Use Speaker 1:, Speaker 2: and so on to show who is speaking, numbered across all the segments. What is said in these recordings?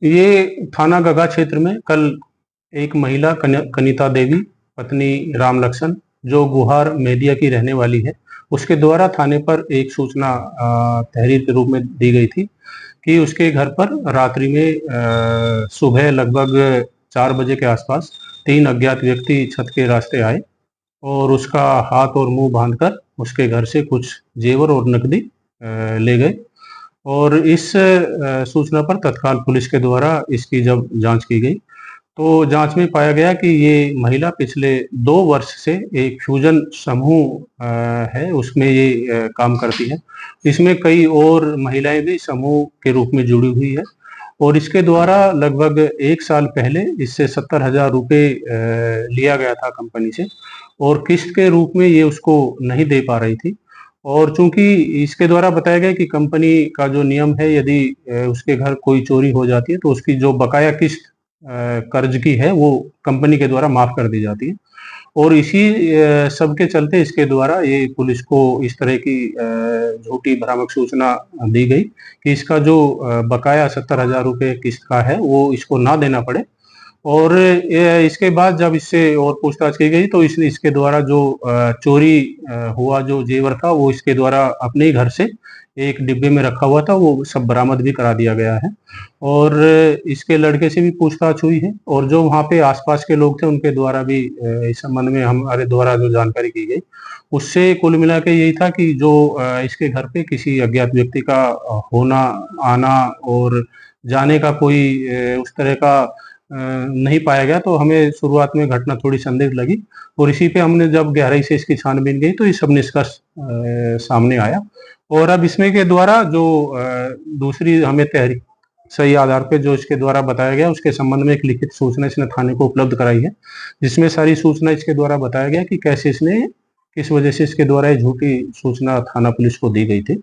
Speaker 1: ये थाना गगा क्षेत्र में कल एक महिला कनिता देवी पत्नी राम लक्ष्मण जो गुहार मेदिया की रहने वाली है, उसके द्वारा थाने पर एक सूचना तहरीर के रूप में दी गई थी कि उसके घर पर रात्रि में सुबह लगभग 4 बजे के आसपास 3 अज्ञात व्यक्ति छत के रास्ते आए और उसका हाथ और मुंह बांधकर उसके घर से कुछ जेवर और नकदी ले गए। और इस सूचना पर तत्काल पुलिस के द्वारा इसकी जब जांच की गई तो जांच में पाया गया कि ये महिला पिछले 2 वर्ष से एक फ्यूजन समूह है, उसमें ये काम करती है। इसमें कई और महिलाएं भी समूह के रूप में जुड़ी हुई है और इसके द्वारा लगभग 1 साल पहले इससे 70,000 रुपये लिया गया था कंपनी से और किस्त के रूप में ये उसको नहीं दे पा रही थी। और चूंकि इसके द्वारा बताया गया कि कंपनी का जो नियम है, यदि उसके घर कोई चोरी हो जाती है तो उसकी जो बकाया किस्त कर्ज की है वो कंपनी के द्वारा माफ कर दी जाती है। और इसी सब के चलते इसके द्वारा ये पुलिस को इस तरह की झूठी भ्रामक सूचना दी गई कि इसका जो बकाया 70,000 रुपये किस्त का है वो इसको ना देना पड़े। और इसके बाद जब इससे और पूछताछ की गई तो इसके द्वारा जो चोरी हुआ जो जेवर था वो इसके द्वारा अपने ही घर से एक डिब्बे में रखा हुआ था, वो सब बरामद भी करा दिया गया है। और इसके लड़के से भी पूछताछ हुई है और जो वहाँ पे आसपास के लोग थे उनके द्वारा भी इस संबंध में हमारे द्वारा जो जानकारी की गई उससे कुल मिला के यही था कि जो इसके घर पे किसी अज्ञात व्यक्ति का होना आना और जाने का कोई उस तरह का नहीं पाया गया। तो हमें शुरुआत में घटना थोड़ी संदिग्ध लगी और इसी पे हमने जब गहराई से इसकी छानबीन की तो ये सब निष्कर्ष सामने आया। और अब इसमें के द्वारा जो दूसरी हमें तहरीर सही आधार पे जो इसके द्वारा बताया गया उसके संबंध में एक लिखित सूचना इसने थाने को उपलब्ध कराई है, जिसमें सारी सूचना इसके द्वारा बताया गया कि कैसे इसने किस वजह से इसके द्वारा ये झूठी सूचना थाना पुलिस को दी गई थी।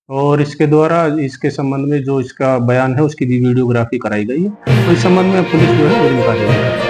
Speaker 1: और इसके द्वारा इसके संबंध में जो इसका बयान है उसकी भी वीडियोग्राफी कराई गई है। तो इस संबंध में पुलिस जो है वो कार्रवाई कर रही है।